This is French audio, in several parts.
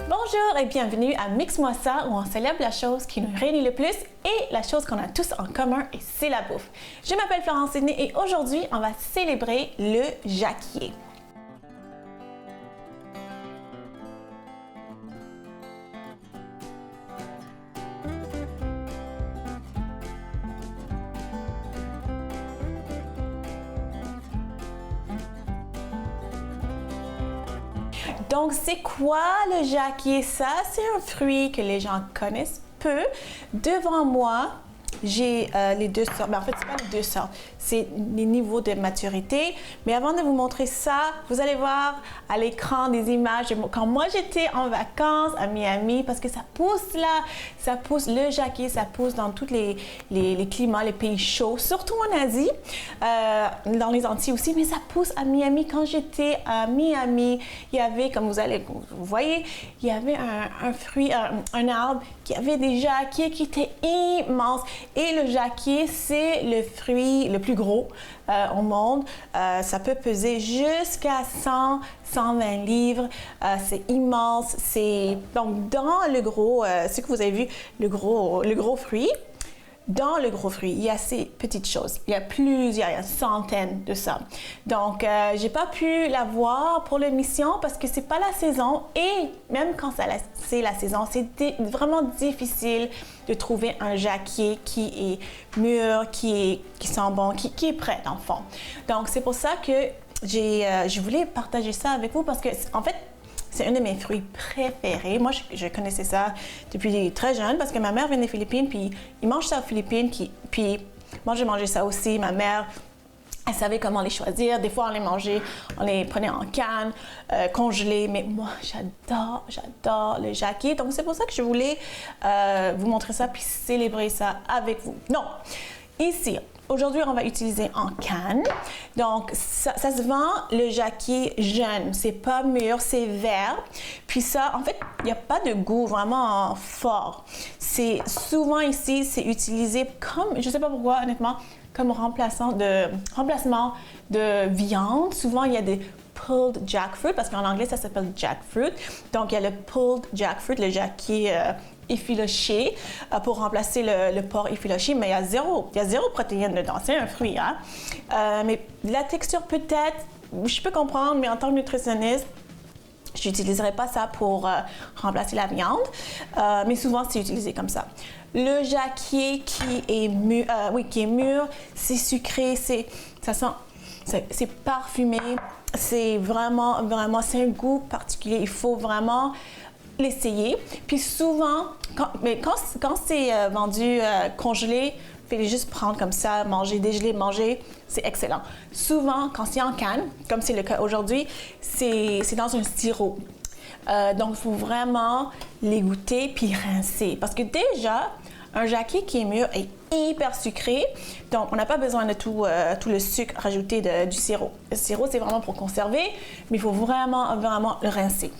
Bonjour et bienvenue à Mix-moi ça où on célèbre la chose qui nous réunit le plus et la chose qu'on a tous en commun et c'est la bouffe. Je m'appelle Florence Sidney et aujourd'hui on va célébrer le jacquier. Donc, c'est quoi le jacquier? Ça, c'est un fruit que les gens connaissent peu. Devant moi, j'ai les deux sortes. En fait, c'est pas les deux sortes, c'est les niveaux de maturité. Mais avant de vous montrer ça, vous allez voir à l'écran des images de quand moi j'étais en vacances à Miami, parce que ça pousse là, ça pousse le jacquier, ça pousse dans tous les climats, les pays chauds, surtout en Asie, dans les Antilles aussi, mais ça pousse à Miami. Quand j'étais à Miami, il y avait, comme vous voyez, il y avait un fruit, un arbre qui avait des jacquiers qui étaient immenses. Et le jacquier, c'est le fruit le plus gros au monde. Ça peut peser jusqu'à 100-120 livres. C'est immense. Donc, dans le gros, ce que vous avez vu, le gros fruit, dans le gros fruit, il y a ces petites choses. Il y a plusieurs, il y a une centaine de ça. Donc, j'ai pas pu l'avoir pour l'émission parce que c'est pas la saison et même quand c'est la saison, c'est vraiment difficile de trouver un jacquier qui est mûr, qui sent bon, qui est prêt dans le fond. Donc, c'est pour ça que je voulais partager ça avec vous parce que, en fait, c'est un de mes fruits préférés. Moi, je connaissais ça depuis très jeune parce que ma mère vient des Philippines, puis ils mangent ça aux Philippines, puis moi, j'ai mangé ça aussi. Ma mère, elle savait comment les choisir. Des fois, on les prenait en canne, congelés. Mais moi, j'adore le jacquier. Donc, c'est pour ça que je voulais vous montrer ça puis célébrer ça avec vous. Donc, ici, aujourd'hui, on va utiliser en canne. Donc, ça se vend, le jacquier jeune. C'est pas mûr, c'est vert. Puis ça, en fait, il n'y a pas de goût vraiment fort. C'est souvent ici, c'est utilisé comme, je sais pas pourquoi, honnêtement, comme remplacement de viande. Souvent, il y a des pulled jackfruit, parce qu'en anglais, ça s'appelle jackfruit. Donc, il y a le pulled jackfruit, le jacquier effiloché pour remplacer le porc effiloché, mais il y a zéro protéine dedans. C'est un fruit, hein? Mais la texture peut-être, je peux comprendre, mais en tant que nutritionniste, je n'utiliserai pas ça pour remplacer la viande, mais souvent c'est utilisé comme ça. Le jacquier qui est mûr, c'est sucré, c'est parfumé, c'est vraiment, c'est un goût particulier. Il faut vraiment l'essayer. Puis souvent, quand c'est vendu congelé, fallait juste prendre comme ça, manger, dégeler, manger, c'est excellent. Souvent, quand c'est en canne, comme c'est le cas aujourd'hui, c'est dans un sirop. Donc, il faut vraiment les goûter puis rincer. Parce que déjà, un jacquier qui est mûr est hyper sucré, donc on n'a pas besoin de tout le sucre rajouté du sirop. Le sirop, c'est vraiment pour conserver, mais il faut vraiment le rincer.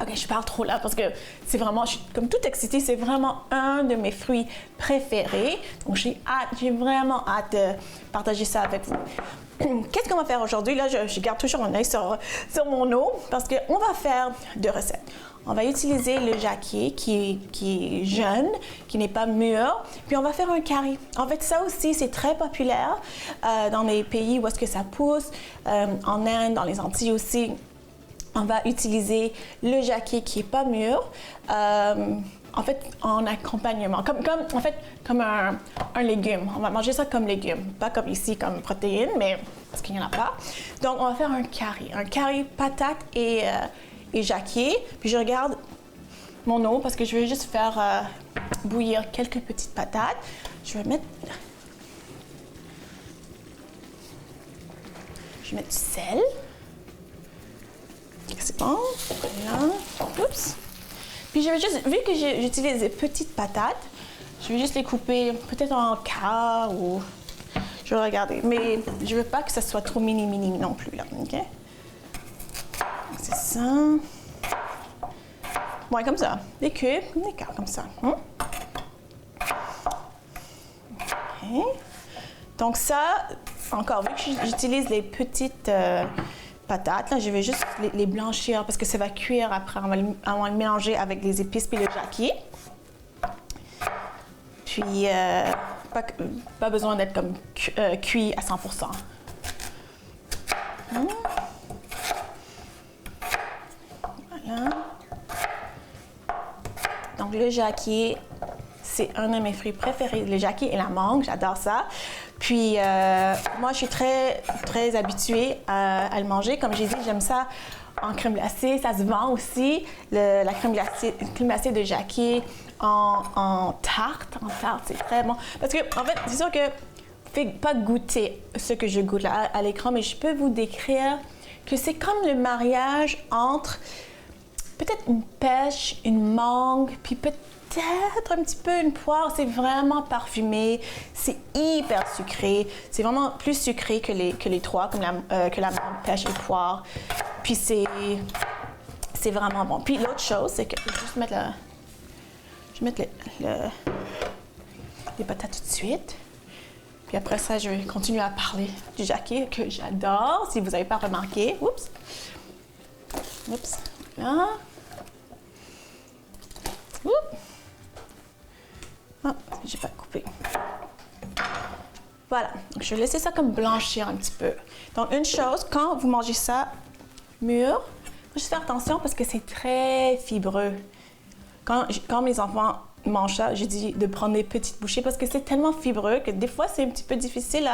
Ok, je parle trop là parce que c'est vraiment, je suis comme toute excitée, c'est vraiment un de mes fruits préférés. Donc j'ai vraiment hâte de partager ça avec vous. Qu'est-ce qu'on va faire aujourd'hui? Là, je garde toujours un œil sur mon eau parce qu'on va faire deux recettes. On va utiliser le jacquier qui est jeune, qui n'est pas mûr, puis on va faire un curry. En fait, ça aussi, c'est très populaire dans les pays où est-ce que ça pousse, en Inde, dans les Antilles aussi. On va utiliser le jacquier qui n'est pas mûr, en fait, en accompagnement, comme un légume. On va manger ça comme légume, pas comme ici, comme protéine, mais parce qu'il n'y en a pas. Donc, on va faire un curry patate et jacquier. Puis, je regarde mon eau parce que je vais juste faire bouillir quelques petites patates. Je vais mettre du sel. C'est bon, voilà. Oups. Puis je vais juste, vu que j'utilise des petites patates, je vais juste les couper peut-être en quart ou je vais regarder. Mais je veux pas que ça soit trop mini non plus là, ok? C'est ça. Ouais, comme ça. Des cubes, des quarts comme ça. Ok. Donc ça, encore, vu que j'utilise les petites patates. Là, je vais juste les blanchir parce que ça va cuire après. On va le mélanger avec les épices puis le jacquier. Puis, pas besoin d'être comme cuit à 100%. Voilà. Donc, le jacquier, c'est un de mes fruits préférés. Le jacquier et la mangue, j'adore ça. Puis, moi, je suis très, très habituée à le manger. Comme j'ai dit, j'aime ça en crème glacée. Ça se vend aussi, la crème glacée de jacquier en tarte. En tarte, c'est très bon. Parce que, en fait, c'est sûr que je ne fais pas goûter ce que je goûte là à l'écran, mais je peux vous décrire que c'est comme le mariage entre peut-être une pêche, une mangue, puis peut-être un petit peu une poire. C'est vraiment parfumé, c'est hyper sucré. C'est vraiment plus sucré que les trois, comme que la mangue, pêche et poire. Puis c'est vraiment bon. Puis l'autre chose, c'est que je vais juste mettre les patates tout de suite. Puis après ça, je vais continuer à parler du jacquier que j'adore, si vous n'avez pas remarqué. Oups. Oups. Là. Oups. Ah, j'ai pas coupé. Voilà. Donc, je vais laisser ça comme blanchir un petit peu. Donc, une chose, quand vous mangez ça mûr, il faut juste faire attention parce que c'est très fibreux. Quand mes enfants mangent ça, je dis de prendre des petites bouchées parce que c'est tellement fibreux que des fois, c'est un petit peu difficile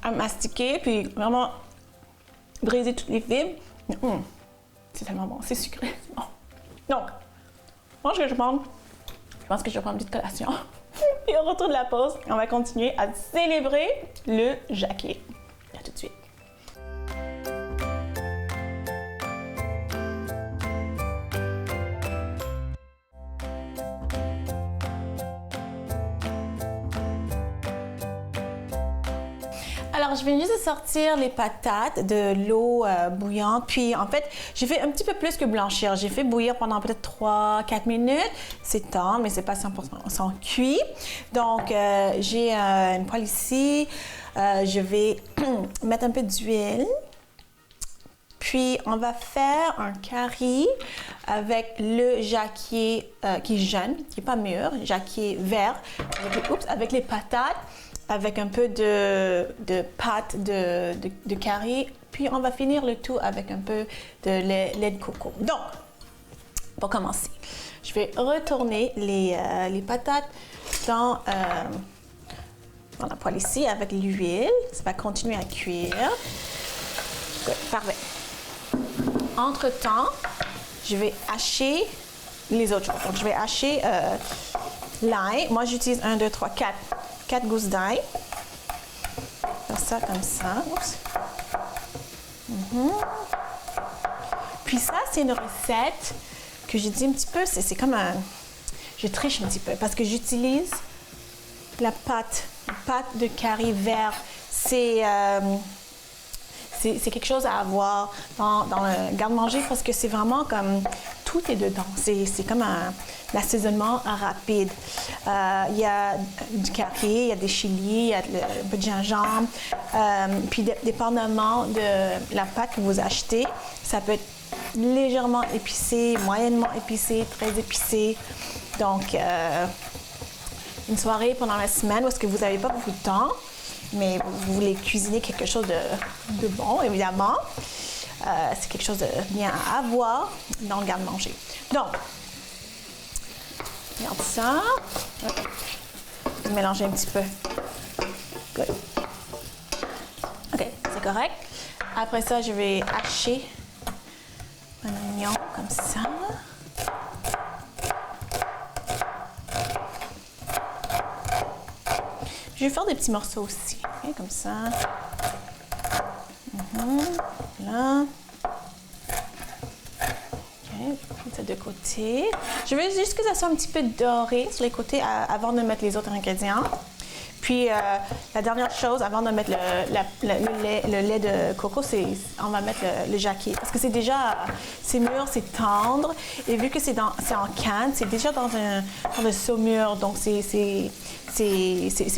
à mastiquer puis vraiment briser toutes les fibres. C'est tellement bon, c'est sucré, c'est bon. Donc, moi, ce que je pense que je vais prendre une petite collation. Et au retour de la pause, on va continuer à célébrer le jacquier. À tout de suite. Alors, je viens juste de sortir les patates de l'eau bouillante. Puis, en fait, j'ai fait un petit peu plus que blanchir. J'ai fait bouillir pendant peut-être 3-4 minutes. C'est tendre, mais c'est pas 100% cuit. Donc, j'ai une poêle ici. Je vais mettre un peu d'huile. Puis, on va faire un curry avec le jacquier qui est jeune, qui n'est pas mûr, jacquier vert, avec les patates, avec un peu de pâte de curry. Puis, on va finir le tout avec un peu de lait de coco. Donc, pour commencer, je vais retourner les patates dans la poêle ici avec l'huile. Ça va continuer à cuire. Good, parfait. Entre-temps, je vais hacher les autres choses. Donc, je vais hacher l'ail. Moi, j'utilise 1, 2, 3, 4 gousses d'ail. Faire ça comme ça. Oups. Puis ça, c'est une recette que j'ai dit un petit peu, c'est comme un... Je triche un petit peu parce que j'utilise la pâte de curry vert. C'est quelque chose à avoir dans le garde-manger parce que c'est vraiment comme... Tout est dedans. C'est comme un assaisonnement rapide. Il y a du curry, il y a des chilis, il y a un peu de gingembre. Puis, dépendamment de la pâte que vous achetez, ça peut être légèrement épicé, moyennement épicé, très épicé. Donc, une soirée pendant la semaine où est-ce que vous n'avez pas beaucoup de temps, mais vous voulez cuisiner quelque chose de bon, évidemment. C'est quelque chose de bien à avoir dans le garde-manger. Donc, regarde ça. Je vais mélanger un petit peu. Good. OK, c'est correct. Après ça, je vais hacher un oignon comme ça. Je vais faire des petits morceaux aussi, okay, comme ça. Là. OK, ça de côté. Je veux juste que ça soit un petit peu doré sur les côtés avant de mettre les autres ingrédients. Puis, la dernière chose, avant de mettre le lait de coco, on va mettre le jacquier. Parce que c'est mûr, c'est tendre. Et vu que c'est en canne, c'est déjà dans un saumure. Donc, c'est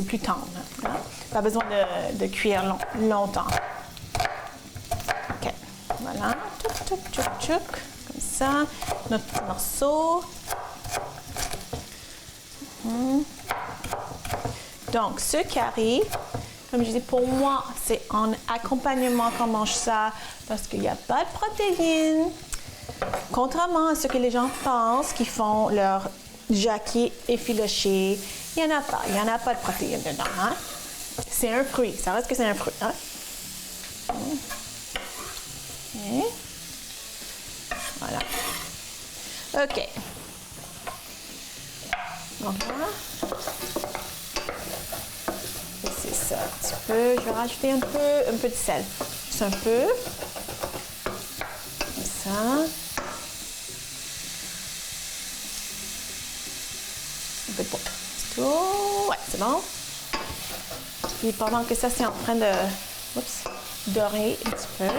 plus tendre. Hein? Pas besoin de cuire longtemps. Tchouk, tchouk, tchouk. Comme ça. Notre petit morceau. Donc, ce curry, comme je dis, pour moi, c'est en accompagnement qu'on mange ça parce qu'il n'y a pas de protéines. Contrairement à ce que les gens pensent, qui font leur jacquier effiloché, il n'y en a pas. Il n'y en a pas de protéines dedans. Hein? C'est un fruit. Ça reste que c'est un fruit. Hein? Okay. Voilà. OK. Donc là. C'est ça, un petit peu. Je vais rajouter un peu de sel. Juste un peu. Comme ça. Un peu de poivre. C'est tout. Ouais, c'est bon. Puis pendant que ça, c'est en train de dorer un petit peu.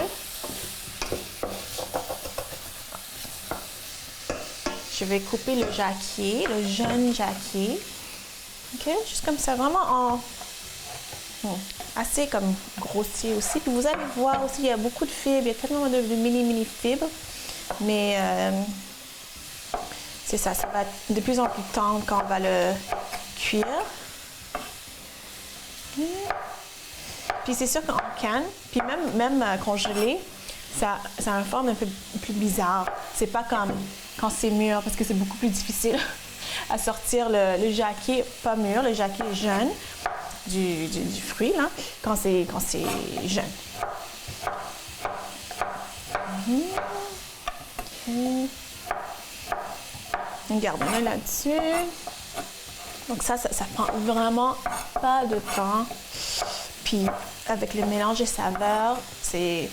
Je vais couper le jacquier, le jeune jacquier. OK? Juste comme ça, vraiment assez comme grossier aussi. Puis vous allez voir aussi, il y a beaucoup de fibres, il y a tellement de mini fibres. Mais c'est ça, ça va être de plus en plus tendre quand on va le cuire. Puis c'est sûr qu'en canne, puis même congelé, ça a une forme un peu plus bizarre. C'est pas comme quand c'est mûr, parce que c'est beaucoup plus difficile à sortir le jacquier pas mûr, le jacquier jeune du fruit, là, quand c'est jeune. Regardez-le là-dessus. Donc ça prend vraiment pas de temps. Puis avec le mélange de saveurs, c'est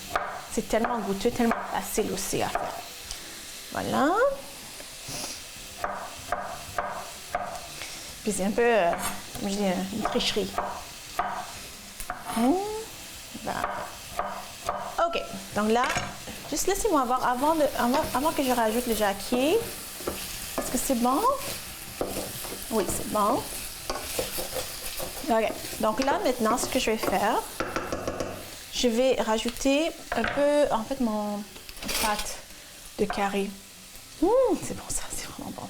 tellement goûteux, tellement facile aussi à faire. Voilà. Puis c'est un peu, je dis, une tricherie. Voilà. OK. Donc là, juste laissez-moi voir avant que je rajoute le jacquier. Est-ce que c'est bon? Oui, c'est bon. OK. Donc là, maintenant, ce que je vais faire, je vais rajouter un peu, en fait, mon pâte de curry. C'est bon ça, c'est vraiment bon.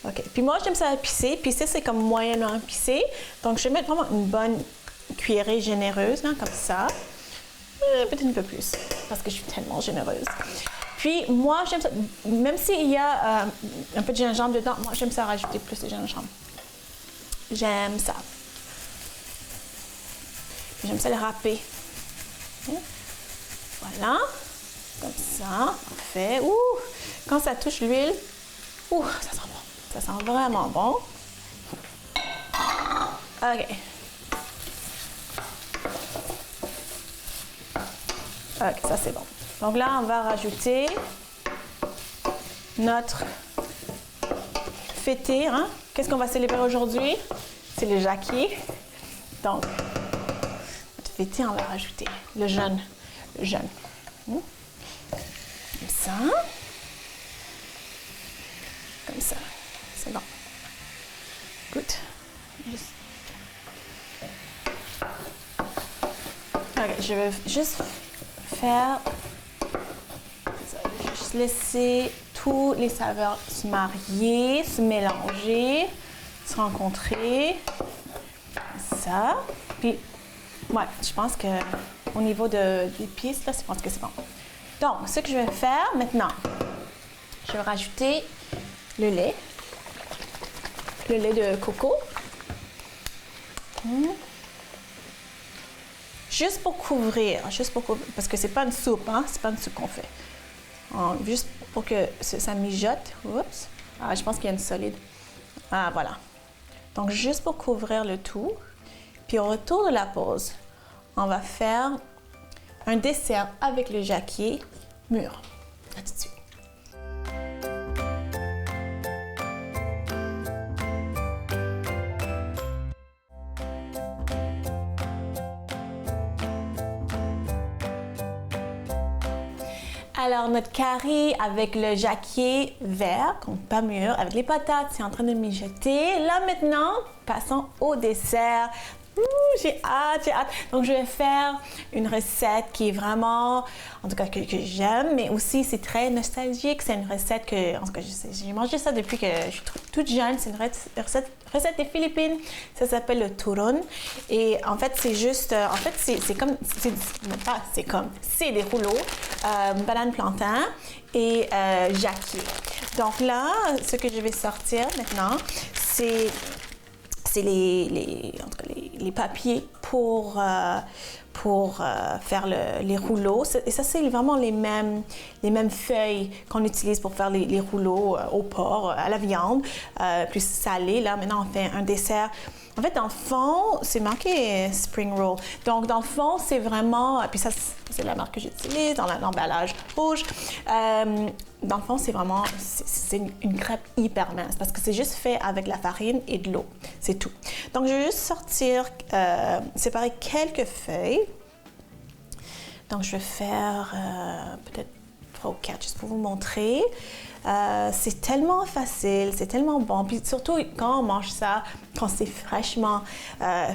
OK. Puis moi, j'aime ça épicé. Épicé, c'est comme moyennement épicé. Donc, je vais mettre vraiment une bonne cuillerée généreuse, là, comme ça. Peut-être un peu plus, parce que je suis tellement généreuse. Puis, moi, j'aime ça, même s'il y a un peu de gingembre dedans, moi, j'aime ça rajouter plus de gingembre. J'aime ça. Puis, j'aime ça le râper. Voilà. Comme ça. Parfait. Ouh! Quand ça touche l'huile, ça sent bon. Ça sent vraiment bon. OK. OK, ça c'est bon. Donc là, on va rajouter notre fêté. Hein? Qu'est-ce qu'on va célébrer aujourd'hui? C'est le jacquier. Donc, notre fêté, on va rajouter le jeune. Comme ça. Comme ça. C'est bon. Good. OK, je vais juste faire ça. Juste laisser toutes les saveurs se marier, se mélanger, se rencontrer. Ça. Puis, ouais, je pense que au niveau de l'épice, là, je pense que c'est bon. Donc, ce que je vais faire maintenant, je vais rajouter le lait de coco. Juste pour couvrir, parce que c'est pas une soupe, hein, c'est pas une soupe qu'on fait. Juste pour que ça mijote. Oups. Je pense qu'il y a une solide. Voilà. Donc, juste pour couvrir le tout. Puis, au retour de la pause, on va faire un dessert avec le jacquier mûr. À tout de suite. Alors, notre curry avec le jacquier vert, pas mûr, avec les patates, c'est en train de mijoter. Là, maintenant, passons au dessert. J'ai hâte, j'ai hâte. Donc, je vais faire une recette qui est vraiment, en tout cas, que j'aime, mais aussi, c'est très nostalgique. C'est une recette que, en tout cas, j'ai mangé ça depuis que je suis toute jeune. C'est une recette des Philippines. Ça s'appelle le turon. Et en fait, c'est juste, en fait, c'est des rouleaux, banane plantain et jacquier. Donc là, ce que je vais sortir maintenant, c'est les papiers pour faire les rouleaux. Et ça, c'est vraiment les mêmes feuilles qu'on utilise pour faire les rouleaux au porc, à la viande, plus salé. Là, maintenant, on fait un dessert. En fait, dans le fond, c'est marqué Spring Roll. Donc, dans le fond, c'est vraiment... Puis ça, c'est la marque que j'utilise dans l'emballage rouge. Dans le fond, c'est vraiment... C'est une crêpe hyper mince parce que c'est juste fait avec la farine et de l'eau. C'est tout. Donc, je vais juste séparer quelques feuilles. Donc, je vais faire peut-être 3 ou 4 juste pour vous montrer. C'est tellement facile, c'est tellement bon. Puis surtout, quand on mange ça, quand c'est fraîchement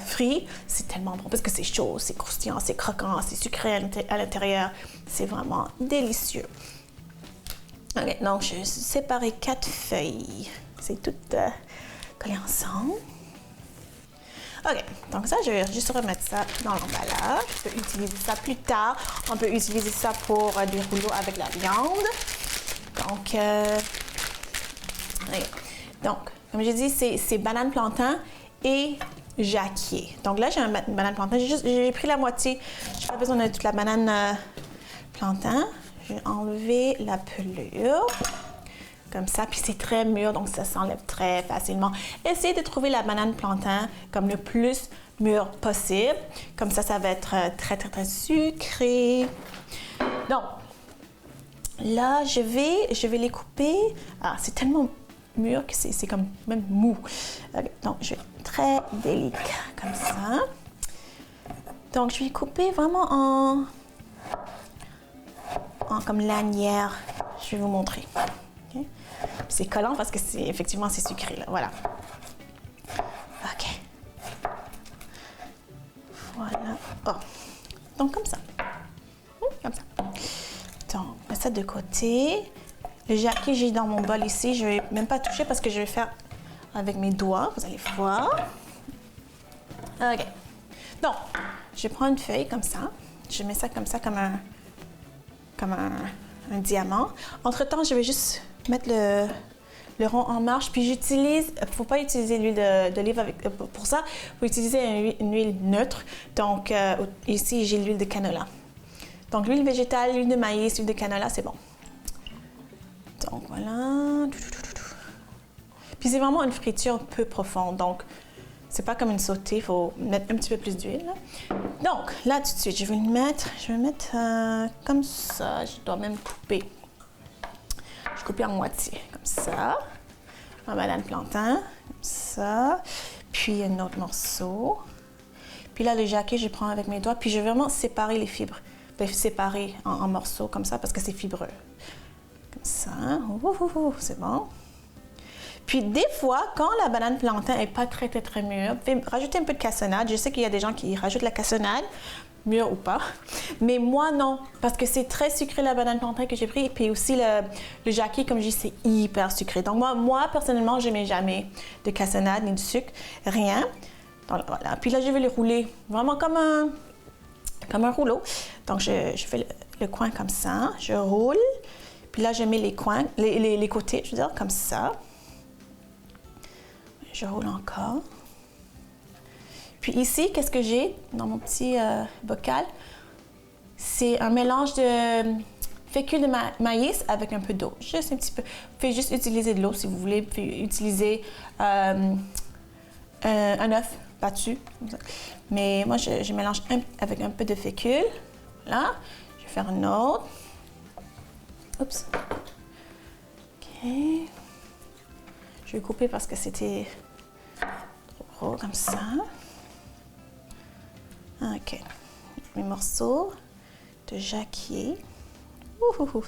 frit, c'est tellement bon parce que c'est chaud, c'est croustillant, c'est croquant, c'est sucré à l'intérieur. C'est vraiment délicieux. OK, donc je vais séparer 4 feuilles. C'est tout collé ensemble. OK, donc ça, je vais juste remettre ça dans l'emballage. Je peux utiliser ça plus tard. On peut utiliser ça pour des rouleaux avec la viande. Donc, donc comme j'ai dit, c'est banane plantain et jacquier. Donc là, j'ai un banane plantain. J'ai pris la moitié. Je n'ai pas besoin de toute la banane plantain. Je vais enlever la pelure. Comme ça, puis c'est très mûr, donc ça s'enlève très facilement. Essayez de trouver la banane plantain comme le plus mûr possible. Comme ça va être très, très, très sucré. Donc, là, je vais les couper. Ah, c'est tellement mûr que c'est comme même mou. Okay, donc, je vais très délicat comme ça. Donc, je vais les couper vraiment en comme lanière. Je vais vous montrer. Okay. C'est collant parce que effectivement c'est sucré là. Voilà. OK. Voilà. Oh. Donc comme ça. Comme ça. Donc, on met ça de côté. Le jacquier, j'ai dans mon bol ici. Je ne vais même pas toucher parce que je vais faire avec mes doigts. Vous allez voir. OK. Donc, je prends une feuille comme ça. Je mets ça comme ça, comme un diamant. Entre-temps, je vais juste mettre le rond en marche. Puis j'utilise, il ne faut pas utiliser l'huile d'olive pour ça. Il faut utiliser une huile neutre. Donc, ici, j'ai l'huile de canola. Donc, l'huile végétale, l'huile de maïs, l'huile de canola, c'est bon. Donc, voilà. Puis c'est vraiment une friture peu profonde. Donc, c'est pas comme une sautée. Il faut mettre un petit peu plus d'huile. Donc, là, tout de suite, je vais le mettre comme ça. Je dois même couper. Je coupe en moitié, comme ça. Un banane plantain, comme ça. Puis un autre morceau. Puis là, le jacquier, je prends avec mes doigts. Puis je vais vraiment séparer les fibres. Séparer en morceaux comme ça parce que c'est fibreux. Comme ça. C'est bon. Puis des fois, quand la banane plantain n'est pas très, très, très mûre, rajoutez un peu de cassonade. Je sais qu'il y a des gens qui rajoutent la cassonade, mûre ou pas. Mais moi, non, parce que c'est très sucré la banane plantain que j'ai pris. Et puis aussi, le jacquier, comme je dis, c'est hyper sucré. Donc moi personnellement, je ne mets jamais de cassonade ni de sucre, rien. Donc voilà. Puis là, je vais les rouler vraiment comme un rouleau. Donc, je fais le coin comme ça. Je roule. Puis là, je mets les coins, les côtés, je veux dire, comme ça. Je roule encore. Puis ici, qu'est-ce que j'ai dans mon petit bocal? C'est un mélange de fécule de maïs avec un peu d'eau. Juste un petit peu. Vous pouvez juste utiliser de l'eau si vous voulez. Vous pouvez utiliser un œuf battu. Mais moi, je mélange avec un peu de fécule. Là, je vais faire un autre. Oups. OK. Je vais couper parce que c'était trop gros, comme ça. OK. Mes morceaux de jacquier.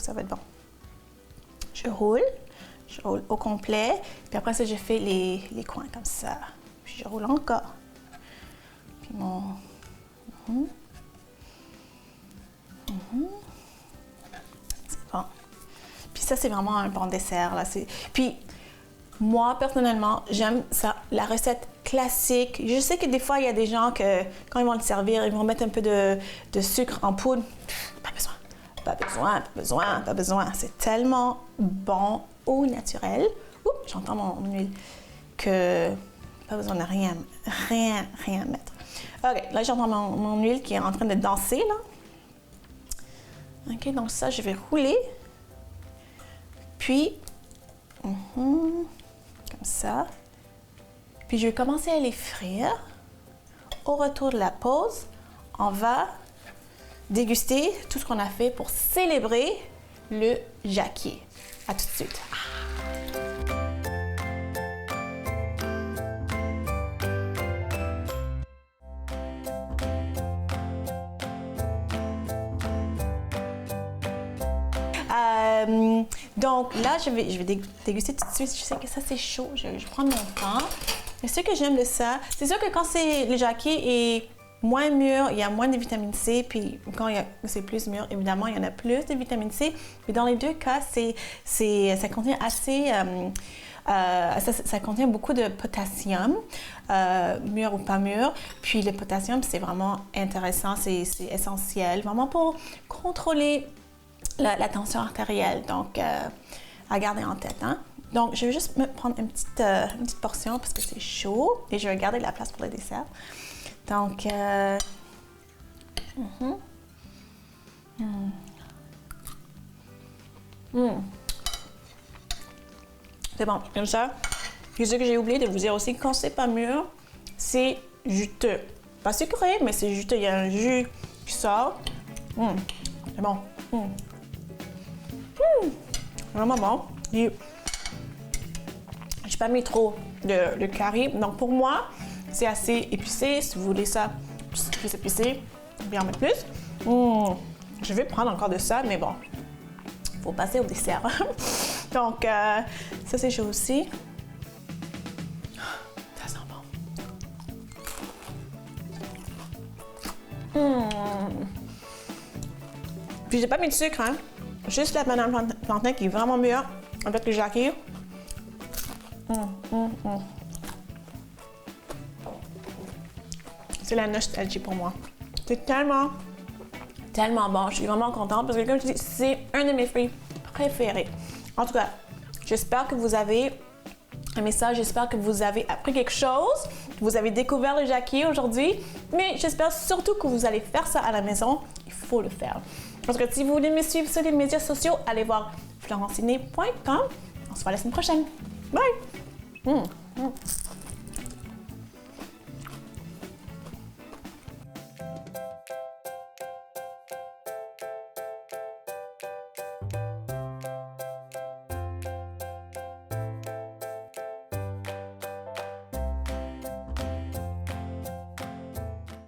Ça va être bon. Je roule au complet. Puis après ça, je fais les coins comme ça. Puis je roule encore. Puis Bon. C'est bon. Puis ça, c'est vraiment un bon dessert, là. Puis, moi, personnellement, j'aime ça, la recette classique. Je sais que des fois, il y a des gens que, quand ils vont le servir, ils vont mettre un peu de sucre en poudre. Pas besoin, pas besoin, pas besoin, pas besoin. C'est tellement bon au naturel. Oups, j'entends mon huile. Que pas besoin de rien mettre. OK, là, j'entends mon huile qui est en train de danser, là. OK, donc ça, je vais rouler. Puis, comme ça. Puis, je vais commencer à les frire. Au retour de la pause, on va déguster tout ce qu'on a fait pour célébrer le jacquier. À tout de suite. Donc là, je vais déguster tout de suite. Je sais que ça, c'est chaud. Je prends mon temps. Mais ce que j'aime de ça, c'est sûr que quand le jacquier est moins mûr, il y a moins de vitamine C. Puis quand c'est plus mûr, évidemment, il y en a plus de vitamine C. Mais dans les deux cas, ça contient assez... ça contient beaucoup de potassium, mûr ou pas mûr. Puis le potassium, c'est vraiment intéressant, c'est essentiel, vraiment pour contrôler la tension artérielle. Donc, à garder en tête. Hein? Donc, je vais juste me prendre une petite portion parce que c'est chaud et je vais garder la place pour le dessert. Donc, c'est bon, comme ça. Puis ce que j'ai oublié de vous dire aussi, quand c'est pas mûr, c'est juteux. Pas sucré, mais c'est juteux. Il y a un jus qui sort. C'est bon. Vraiment bon. J'ai pas mis trop de curry. Donc pour moi, c'est assez épicé. Si vous voulez ça plus épicé, vous pouvez en mettre plus. Je vais prendre encore de ça, mais bon, faut passer au dessert. Donc ça c'est chaud aussi. Ça sent bon. Puis j'ai pas mis de sucre, hein. Juste la banane plantain qui est vraiment mûre avec le jacquier. C'est la nostalgie pour moi. C'est tellement bon. Je suis vraiment contente parce que comme je dis, c'est un de mes fruits préférés. En tout cas, j'espère que vous avez aimé ça. J'espère que vous avez appris quelque chose. Que vous avez découvert le jacquier aujourd'hui. Mais j'espère surtout que vous allez faire ça à la maison. Il faut le faire. Parce que si vous voulez me suivre sur les médias sociaux, allez voir florenciné.com. On se voit la semaine prochaine. Bye!